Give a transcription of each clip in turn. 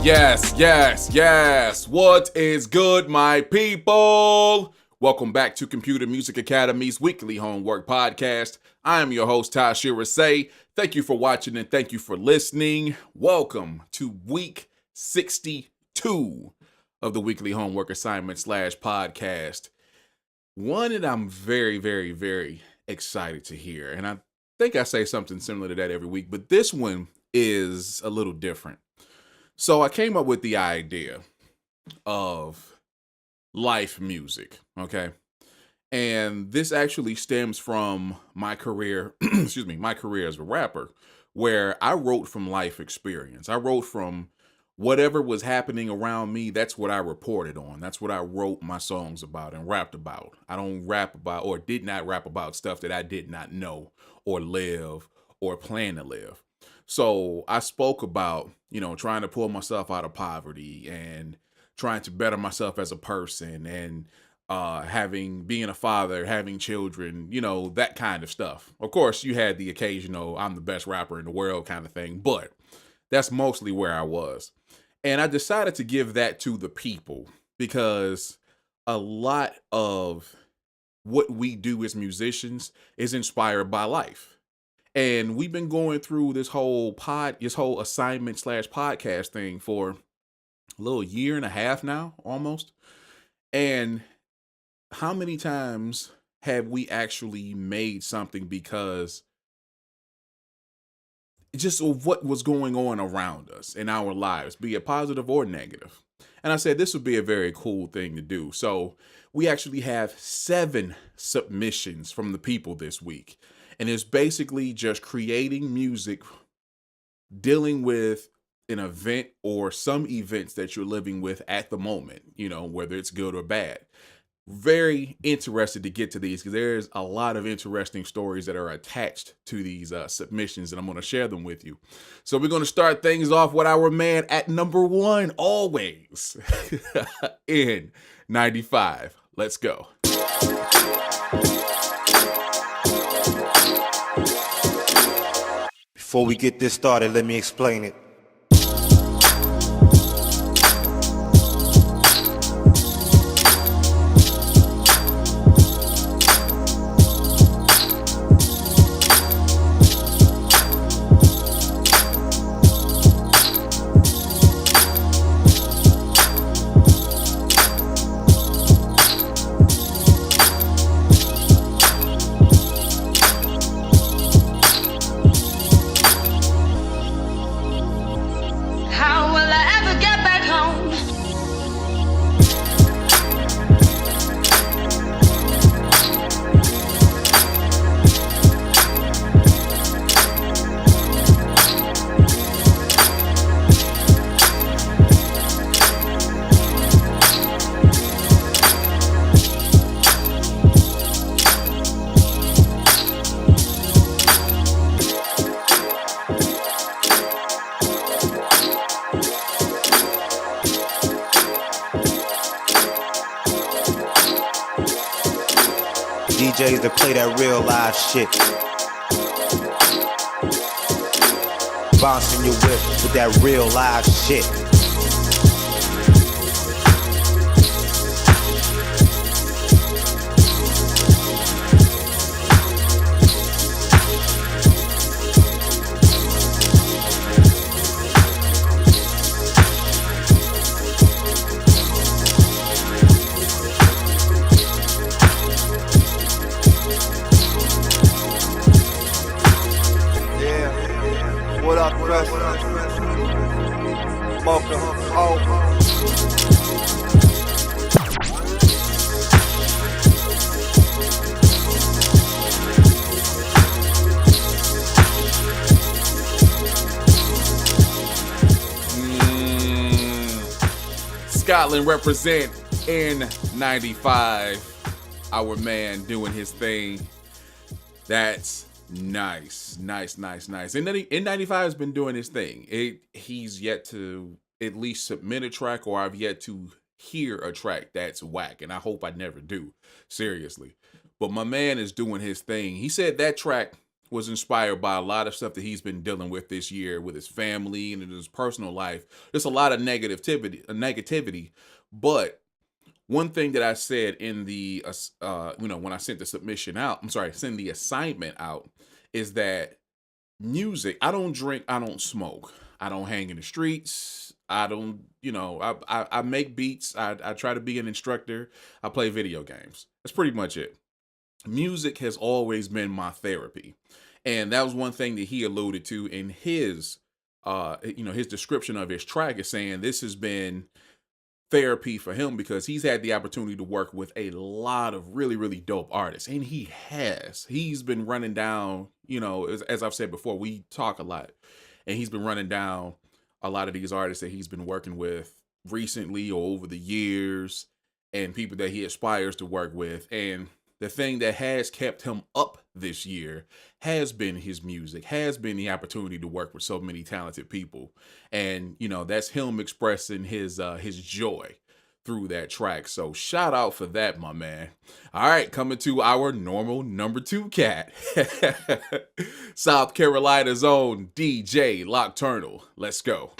Yes. What is good, my people? Welcome back to Computer Music Academy's weekly homework podcast. I am your host, Taharka. Thank you for watching and thank you for listening. Welcome to week 62 of the weekly homework assignment / podcast. One that I'm very excited to hear. And I think I say something similar to that every week, but this one is a little different. So I came up with the idea of life music, okay? And this actually stems from my career, my career as a rapper, where I wrote from life experience. I wrote from whatever was happening around me. That's what I reported on. That's what I wrote my songs about and rapped about. I don't rap about or did not rap about stuff that I did not know or live or plan to live. So I spoke about, trying to pull myself out of poverty and trying to better myself as a person and being a father, having children, that kind of stuff. Of course, you had the occasional I'm the best rapper in the world kind of thing, but that's mostly where I was. And I decided to give that to the people because a lot of what we do as musicians is inspired by life. And we've been going through this whole assignment / podcast thing for a little year and a half now, almost. And how many times have we actually made something because just of what was going on around us in our lives, be it positive or negative? And I said this would be a very cool thing to do. So we actually have 7 submissions from the people this week. And it's basically just creating music, dealing with an event or some events that you're living with at the moment, whether it's good or bad. Very interested to get to these because there's a lot of interesting stories that are attached to these submissions, and I'm going to share them with you. So we're going to start things off with our man at number 1, always, in 95. Let's go. Before we get this started, let me explain it. DJs that play that real live shit. Bouncing your whip with that real live shit. What up, Chris? Welcome home. Scotland represent in 95. Our man doing his thing. That's nice. N95 has been doing his thing. He's yet to at least submit a track, or I've yet to hear a track that's whack, and I hope I never do, seriously. But my man is doing his thing. He said that track was inspired by a lot of stuff that he's been dealing with this year with his family and in his personal life. There's a lot of negativity, but one thing that I said in the when I sent the submission out, send the assignment out, is that music, I don't drink, I don't smoke, I don't hang in the streets, I don't, I make beats, I try to be an instructor, I play video games. That's pretty much it. Music has always been my therapy. And that was one thing that he alluded to in his his description of his track, is saying this has been therapy for him because he's had the opportunity to work with a lot of really, really dope artists. And he's been running down, as I've said before, we talk a lot, and he's been running down a lot of these artists that he's been working with recently or over the years, and people that he aspires to work with. And the thing that has kept him up this year has been his music, has been the opportunity to work with so many talented people. And, that's him expressing his joy through that track. So shout out for that, my man. All right, coming to our normal number 2 cat. South Carolina's own DJ Nocturnal. Let's go.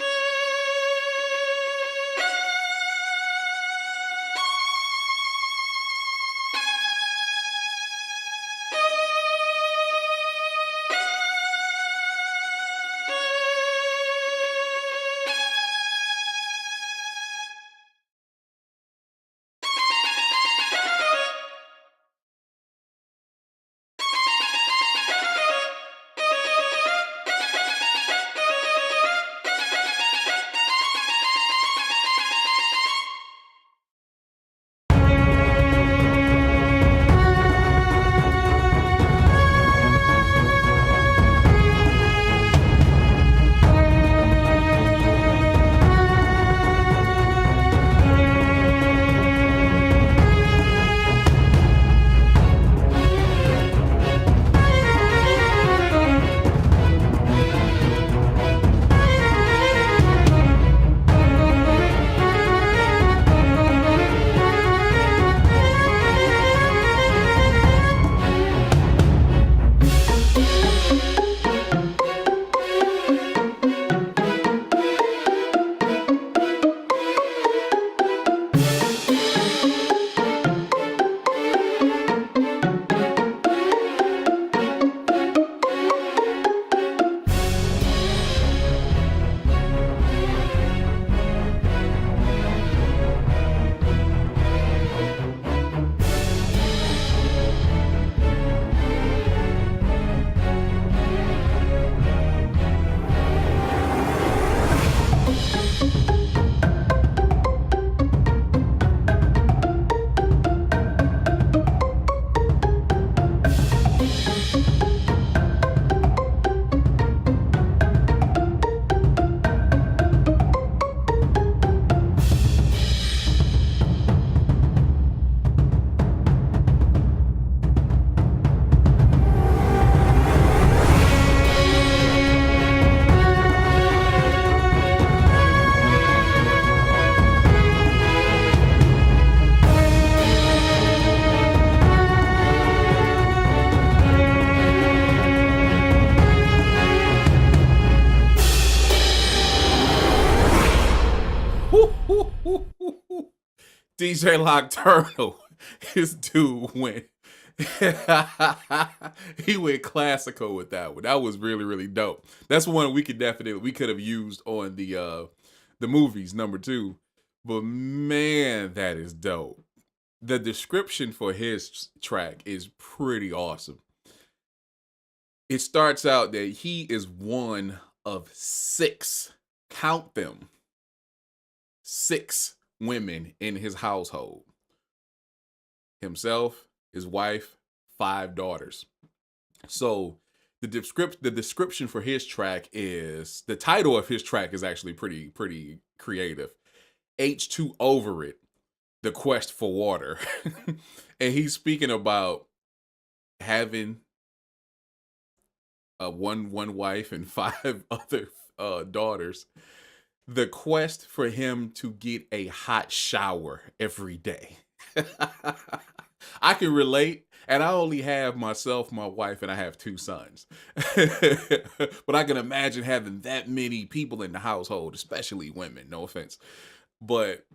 DJ Nocturnal, his dude went he went classical with that one. That was really, really dope. That's one we could have used on the movies number 2. But man, that is dope. The description for his track is pretty awesome. It starts out that he is one of 6, count them, 6 women in his household. Himself, his wife, 5 daughters. So the description for his track is, the title of his track is actually pretty creative. H2 over it, the quest for water. And he's speaking about having one wife and 5 other daughters. The quest for him to get a hot shower every day. I can relate And I only have myself, my wife, and I have 2 sons. But I can imagine having that many people in the household, especially women, no offense. But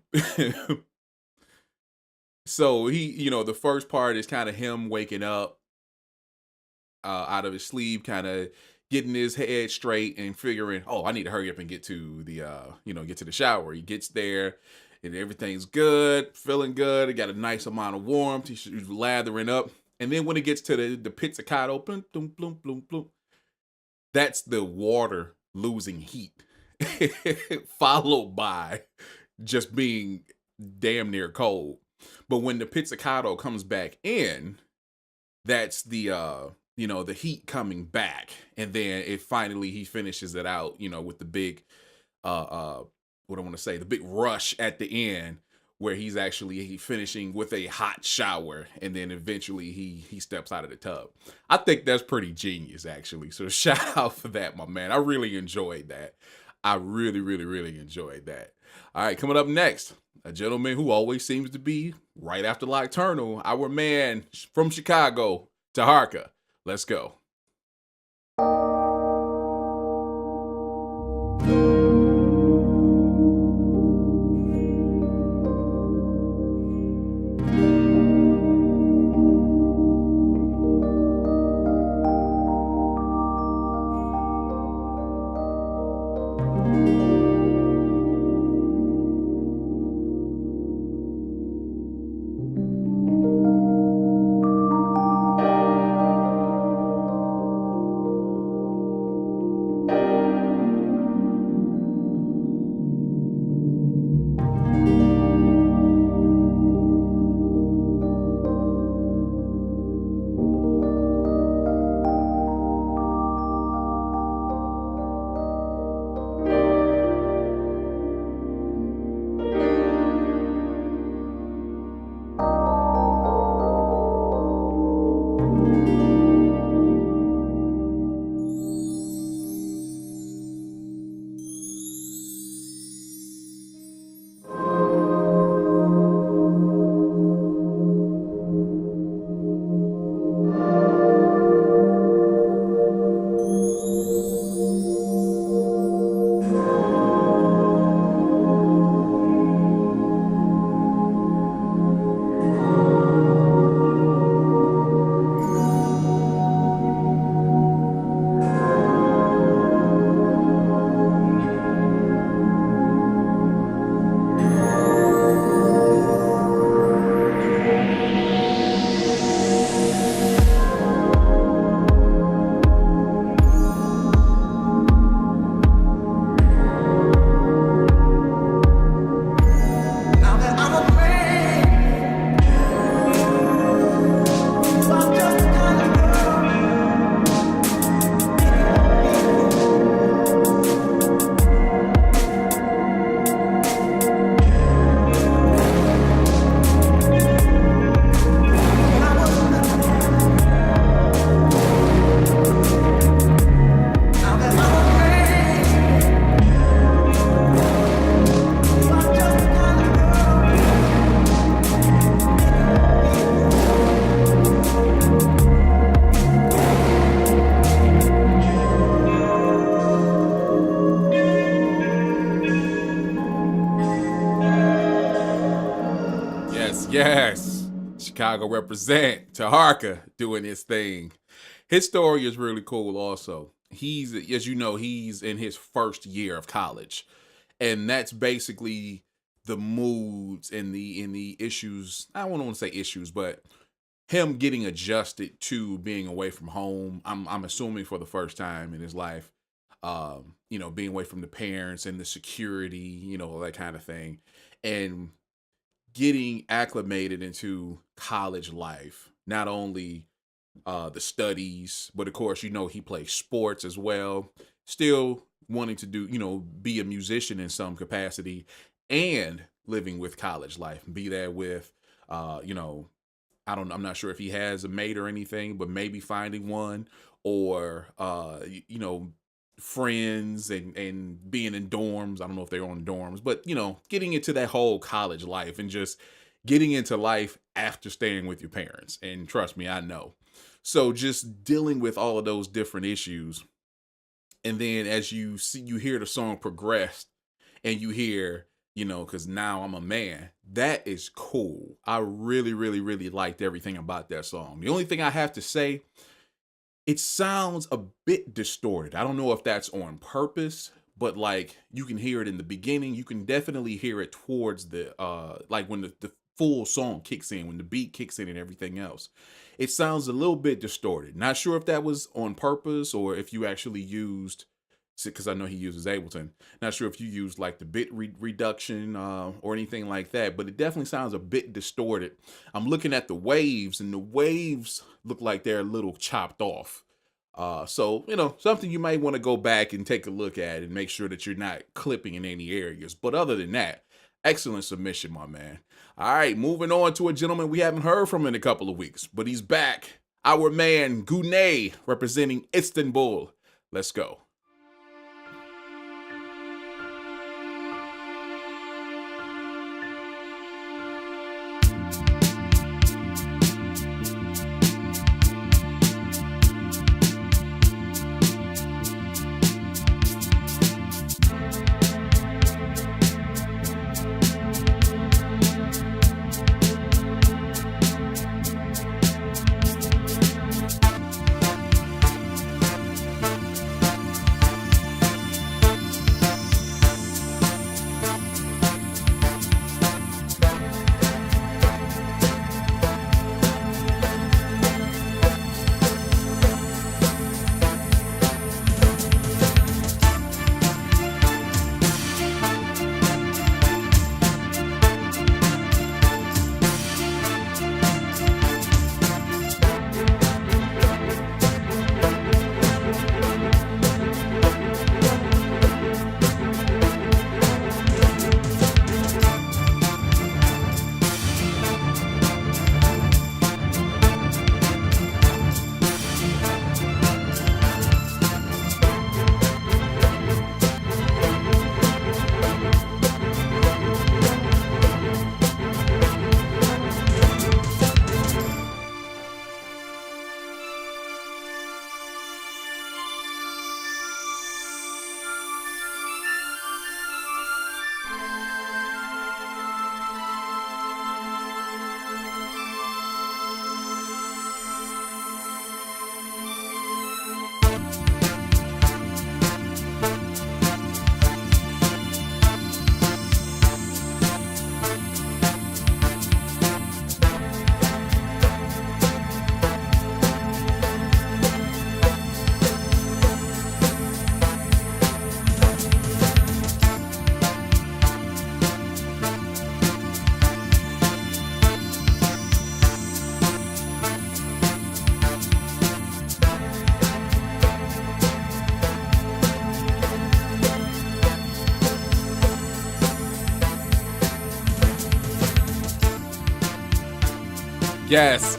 so the first part is kind of him waking up out of his sleep, kind of getting his head straight and figuring, oh, I need to hurry up and get to the get to the shower. He gets there and everything's good, feeling good. He got a nice amount of warmth. He's lathering up. And then when it gets to the pizzicato, bloom, bloom, bloom, bloom, bloom, that's the water losing heat, followed by just being damn near cold. But when the pizzicato comes back in, that's the the heat coming back, and then he finishes it out, with the big what I want to say, the big rush at the end where he's actually finishing with a hot shower, and then eventually he steps out of the tub. I think that's pretty genius, actually. So shout out for that, my man. I really enjoyed that. I really, really, really enjoyed that. All right, coming up next, a gentleman who always seems to be right after Nocturnal, our man from Chicago, Taharka. Let's go. Yes. Chicago represent. Taharka doing his thing. His story is really cool also. He's, as you know, he's in his first year of college. And that's basically the moods and the issues. I don't want to say issues, but him getting adjusted to being away from home. I'm assuming for the first time in his life. Being away from the parents and the security, that kind of thing. And getting acclimated into college life, not only the studies, but of course, he plays sports as well, still wanting to do, be a musician in some capacity and living with college life, be there with, I'm not sure if he has a mate or anything, but maybe finding one or, friends and being in dorms. I don't know if they're on dorms, but getting into that whole college life and just getting into life after staying with your parents. And trust me, I know. So just dealing with all of those different issues. And then as you hear the song progress and you hear, because now I'm a man, that is cool. I really, really, really liked everything about that song. The only thing I have to say, it sounds a bit distorted. I don't know if that's on purpose, but like you can hear it in the beginning. You can definitely hear it towards the like when the full song kicks in, when the beat kicks in and everything else. It sounds a little bit distorted. Not sure if that was on purpose or if you actually used, because I know he uses Ableton. Not sure if you used like the bit reduction or anything like that, but it definitely sounds a bit distorted. I'm looking at the waves, and the waves look like they're a little chopped off. So, something you might want to go back and take a look at and make sure that you're not clipping in any areas. But other than that, excellent submission, my man. All right, moving on to a gentleman we haven't heard from in a couple of weeks, but he's back. Our man, Güney, representing Istanbul. Let's go.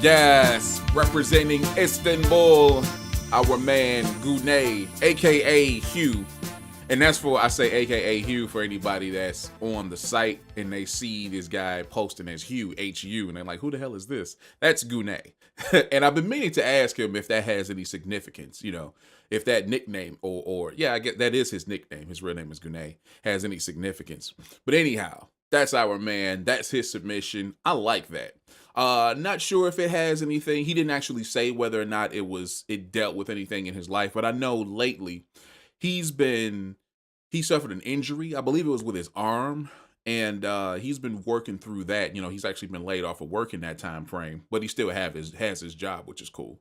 Yes, representing Istanbul, our man Güney, aka Hugh. And that's for, I say aka Hugh for anybody that's on the site and they see this guy posting as Hugh, H-U, and they're like, who the hell is this? That's Güney. And I've been meaning to ask him if that has any significance, if that nickname or I get that is his nickname, his real name is Güney, has any significance. But anyhow, that's our man. That's his submission. I like that. Not sure if it has anything. He didn't actually say whether or not it dealt with anything in his life, but I know lately he suffered an injury. I believe it was with his arm, and he's been working through that. He's actually been laid off of work in that time frame, but he still has his job, which is cool.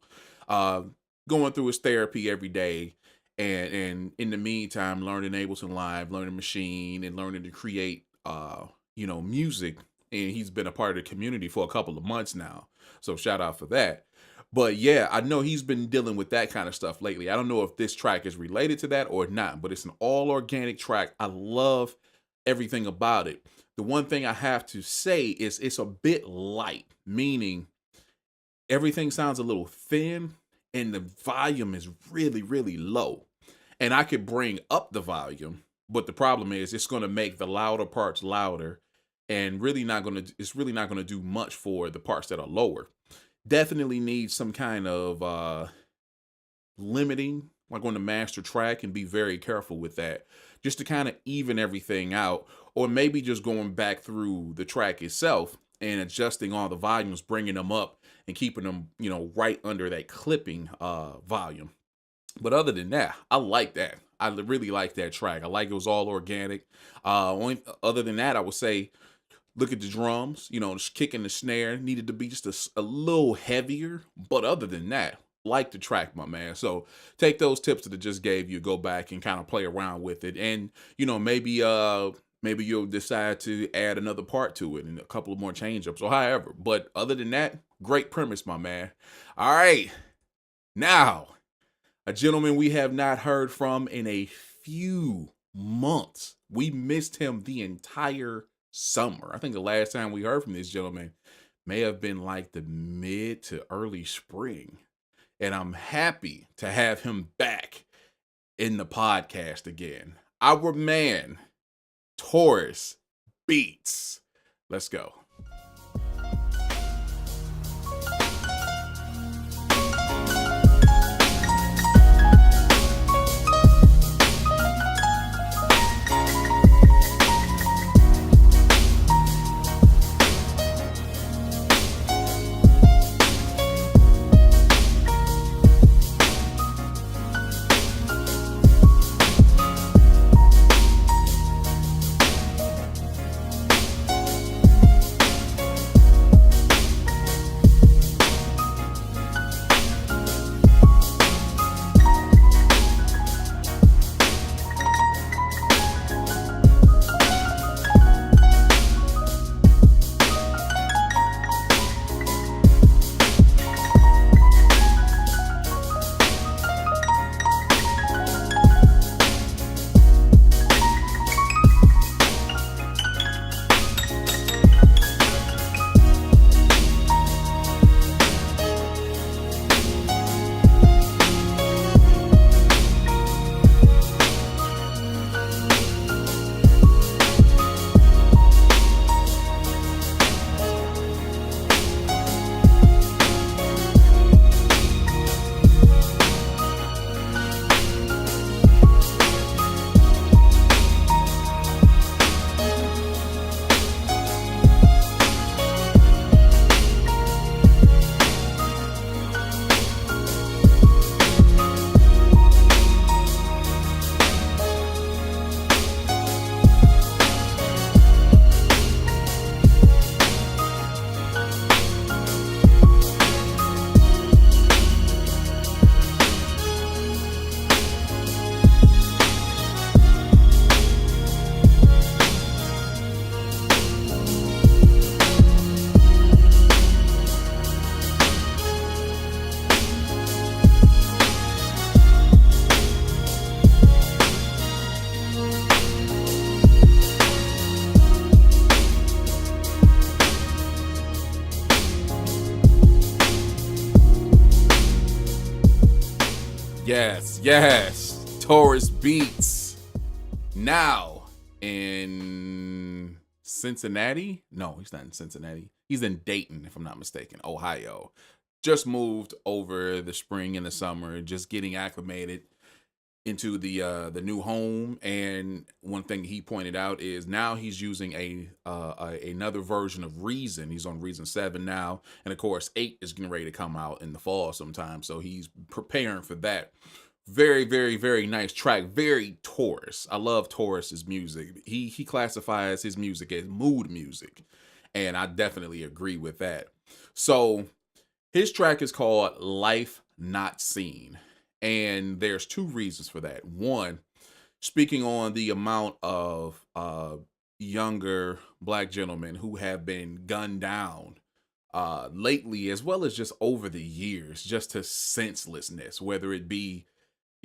Going through his therapy every day, and in the meantime, learning Ableton Live, learning Machine, and learning to create music. And he's been a part of the community for a couple of months now. So shout out for that. But yeah, I know he's been dealing with that kind of stuff lately. I don't know if this track is related to that or not, but it's an all organic track. I love everything about it. The one thing I have to say is it's a bit light, meaning everything sounds a little thin and the volume is really, really low. And I could bring up the volume, but the problem is it's going to make the louder parts louder and it's really not gonna do much for the parts that are lower. Definitely needs some kind of limiting, like on the master track, and be very careful with that, just to kind of even everything out, or maybe just going back through the track itself and adjusting all the volumes, bringing them up and keeping them, right under that clipping volume. But other than that, I like that. I really like that track. I like it was all organic. Other than that, I would say look at the drums, just kicking the snare needed to be just a little heavier. But other than that, like the track, my man. So take those tips that I just gave you, go back and kind of play around with it. And, maybe you'll decide to add another part to it and a couple of more change ups or however. But other than that, great premise, my man. All right. Now, a gentleman we have not heard from in a few months. We missed him the entire summer. I think the last time we heard from this gentleman may have been like the mid to early spring. And I'm happy to have him back in the podcast again. Our man, Taurus Beats. Let's go. Yes. Taurus Beats. Now in Cincinnati. No, he's not in Cincinnati. He's in Dayton, if I'm not mistaken, Ohio. Just moved over the spring and the summer, just getting acclimated into the new home. And one thing he pointed out is now he's using another version of Reason. He's on Reason 7 now, and of course 8 is getting ready to come out in the fall sometime, so he's preparing for that. Very, very, very nice track. Very Taurus. I love Taurus's music. He classifies his music as mood music, and I definitely agree with that. So his track is called Life Not Seen. And there's two reasons for that. One, speaking on the amount of younger Black gentlemen who have been gunned down lately, as well as just over the years, just to senselessness, whether it be,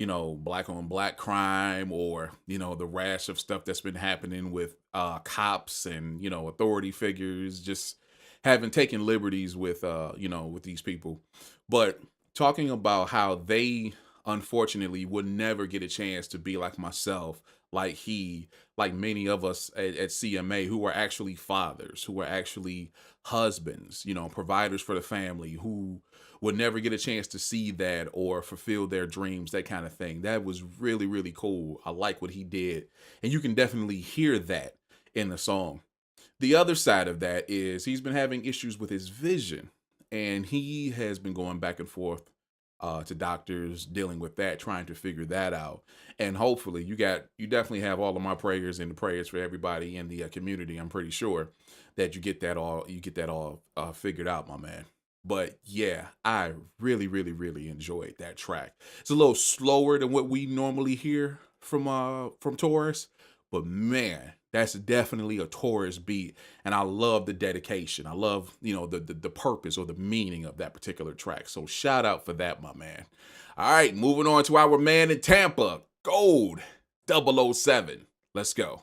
Black on Black crime or, the rash of stuff that's been happening with cops and, authority figures, just having taken liberties with, with these people. But talking about how they unfortunately will never get a chance to be like myself, like many of us at CMA who are actually fathers, who are actually husbands, providers for the family, who would never get a chance to see that or fulfill their dreams, that kind of thing. That was really, really cool. I like what he did. And you can definitely hear that in the song. The other side of that is he's been having issues with his vision, and he has been going back and forth to doctors, dealing with that, trying to figure that out. And hopefully, you definitely have all of my prayers and the prayers for everybody in the community. I'm pretty sure that you get that all figured out, my man. But yeah, I really, really, really enjoyed that track. It's a little slower than what we normally hear from Taurus, but man, that's definitely a Taurus beat, and I love the dedication. I love, the purpose or the meaning of that particular track. So shout out for that, my man. All right, moving on to our man in Tampa, Gold 007. Let's go.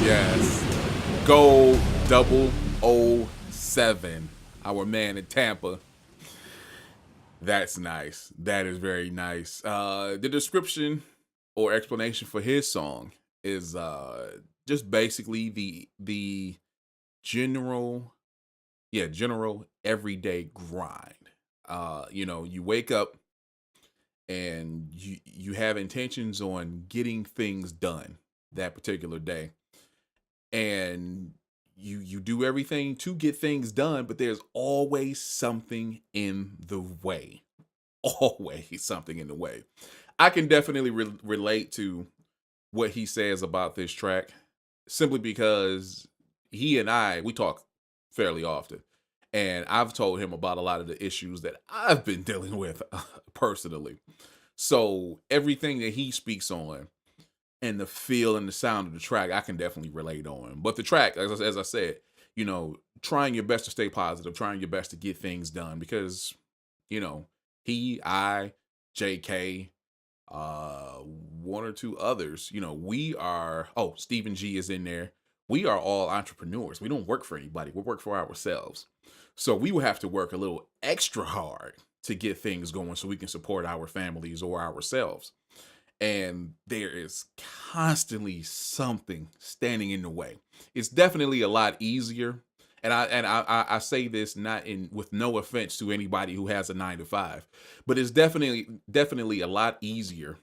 Yes. Gold 007. Our man in Tampa. That's nice. That is very nice. The description or explanation for his song is just basically the general everyday grind. You wake up and you have intentions on getting things done that particular day, and you do everything to get things done, but there's always something in the way. Always something in the way. I can definitely relate to what he says about this track, simply because he and we talk fairly often, and I've told him about a lot of the issues that I've been dealing with personally. So everything that he speaks on and the feel and the sound of the track, I can definitely relate on. But the track, as I said, trying your best to stay positive, trying your best to get things done, because, he, JK, one or two others, we are, Stephen G is in there. We are all entrepreneurs. We don't work for anybody. We work for ourselves. So we will have to work a little extra hard to get things going so we can support our families or ourselves. And there is constantly something standing in the way. It's definitely a lot easier I say this not in with no offense to anybody who has a 9 to 5, but it's definitely a lot easier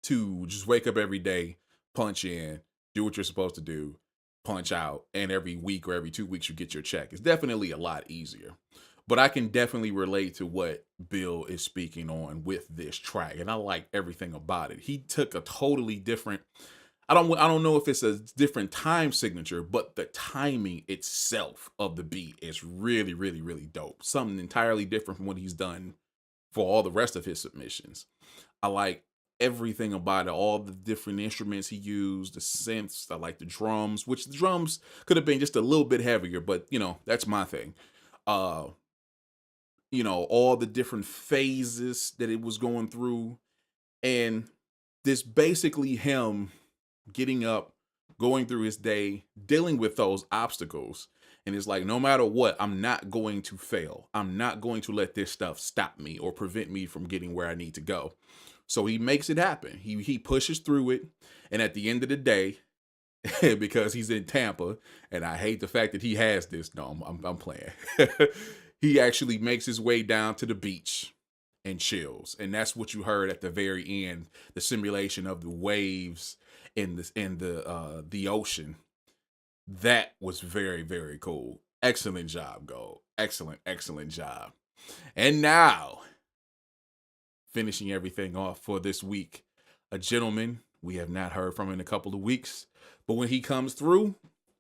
to just wake up every day, punch in, do what you're supposed to do, punch out, and every week or every 2 weeks you get your check. It's definitely a lot easier. But I can definitely relate to what Bill is speaking on with this track, and I like everything about it. He took a totally different. I don't know if it's a different time signature, but the timing itself of the beat is really, really, really dope. Something entirely different from what he's done for all the rest of his submissions. I like everything about it, all the different instruments he used, the synths. I like the drums, which the drums could have been just a little bit heavier, but that's my thing. Uh, all the different phases that it was going through, and this basically him getting up, going through his day, dealing with those obstacles. And it's like, no matter what, I'm not going to fail. I'm not going to let this stuff stop me or prevent me from getting where I need to go. So he makes it happen. He pushes through it. And at the end of the day, because he's in Tampa, and I hate the fact that he has this. No, I'm playing. He actually makes his way down to the beach and chills. And that's what you heard at the very end, the simulation of the waves in the ocean. That was very, very cool. Excellent job, Gold. Excellent job. And now, finishing everything off for this week, a gentleman we have not heard from in a couple of weeks, but when he comes through,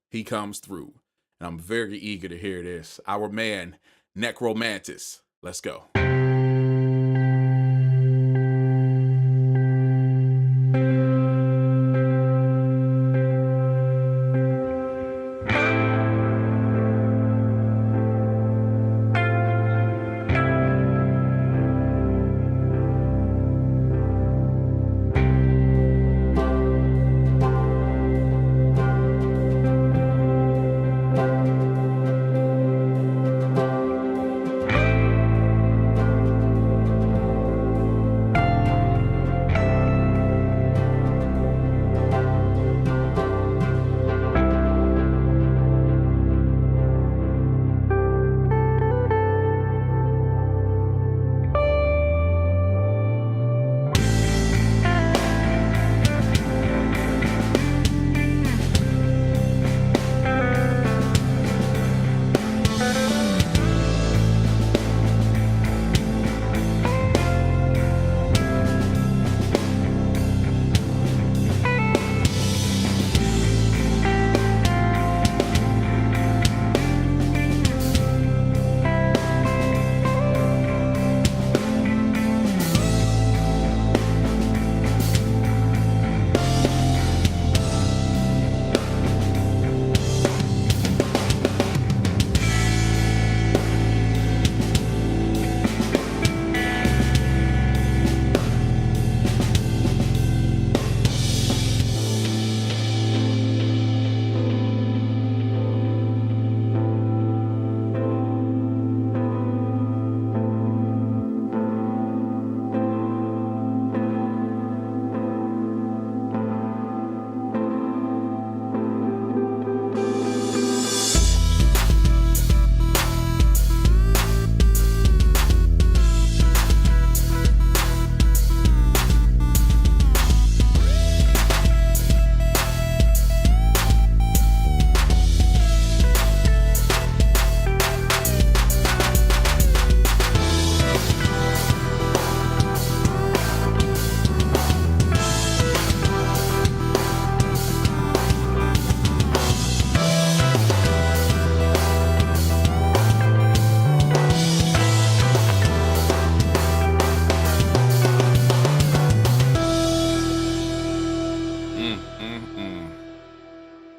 he comes through. And I'm very eager to hear this. Our man, Necro Mantis. Let's go.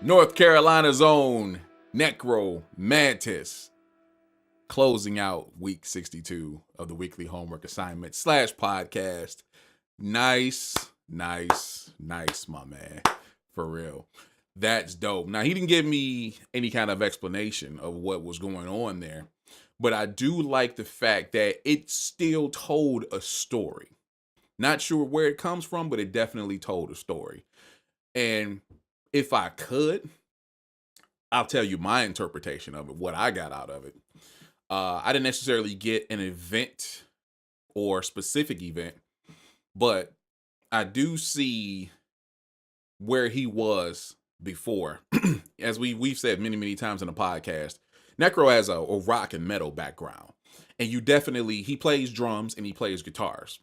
North Carolina's own Necro Mantis, closing out week 62 of the weekly homework assignment / podcast. Nice, my man. For real. That's dope. Now, he didn't give me any kind of explanation of what was going on there, but I do like the fact that it still told a story. Not sure where it comes from, but it definitely told a story. And if I could, I'll tell you my interpretation of it, what I got out of it. I didn't necessarily get an event or specific event, but I do see where he was before. As we've said many times in the podcast, Necro has a rock and metal background, and he plays drums and he plays guitars.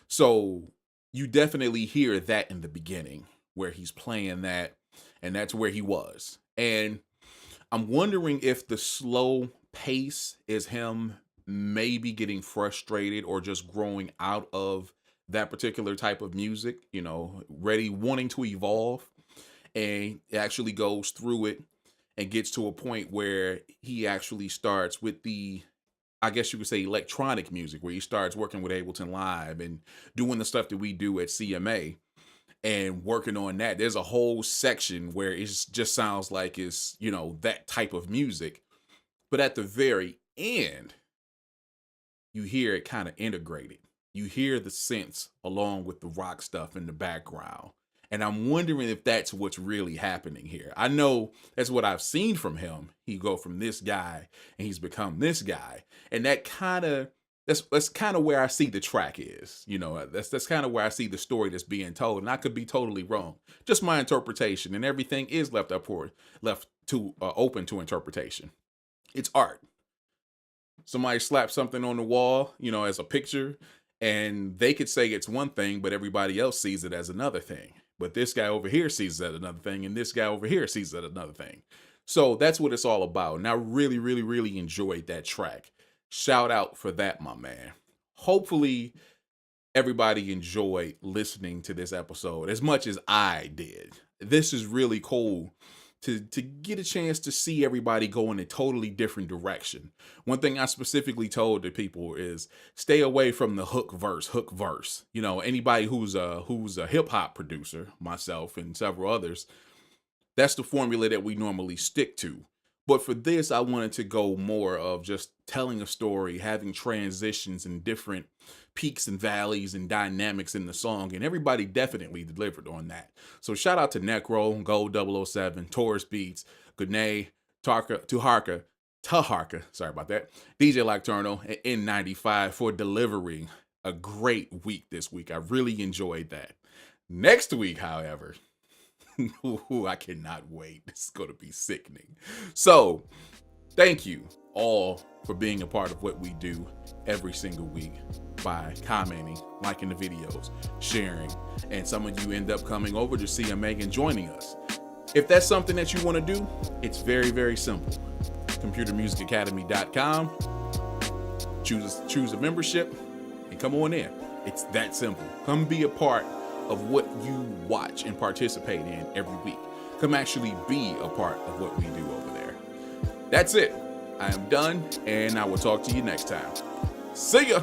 So you definitely hear that in the beginning where he's playing that, and that's where he was. And I'm wondering if the slow pace is him maybe getting frustrated or just growing out of that particular type of music, wanting to evolve, and actually goes through it and gets to a point where he actually starts with I guess you could say, electronic music, where he starts working with Ableton Live and doing the stuff that we do at CMA and working on that. There's a whole section where it just sounds like it's, that type of music. But at the very end, you hear it kind of integrated. You hear the synths along with the rock stuff in the background. And I'm wondering if that's what's really happening here. I know that's what I've seen from him. He go from this guy and he's become this guy. And that's kind of where I see the track is. That's kind of where I see the story that's being told. And I could be totally wrong. Just my interpretation, and everything is left open to interpretation. It's art. Somebody slaps something on the wall, as a picture, and they could say it's one thing, but everybody else sees it as another thing. But this guy over here sees it as another thing, and this guy over here sees it as another thing. So that's what it's all about. And I really enjoyed that track. Shout out for that, my man. Hopefully everybody enjoyed listening to this episode as much as I did. This is really cool to get a chance to see everybody go in a totally different direction. One thing I specifically told the people is stay away from the hook verse. Anybody who's a hip hop producer, myself and several others, that's the formula that we normally stick to. But for this, I wanted to go more of just telling a story, having transitions and different peaks and valleys and dynamics in the song. And everybody definitely delivered on that. So shout out to Necro, Gold 007, Taurus Beats, Gune, Taharka, sorry about that, DJ Lacturno, and N95 for delivering a great week this week. I really enjoyed that. Next week, however, I cannot wait. It's going to be sickening. So, thank you all for being a part of what we do every single week by commenting, liking the videos, sharing, and some of you end up coming over to CMA and joining us. If that's something that you want to do, it's very simple. ComputerMusicAcademy.com. Choose a membership and come on in. It's that simple. Come be a part of what you watch and participate in every week. Come actually be a part of what we do over there. That's it. I am done, and I will talk to you next time. See ya!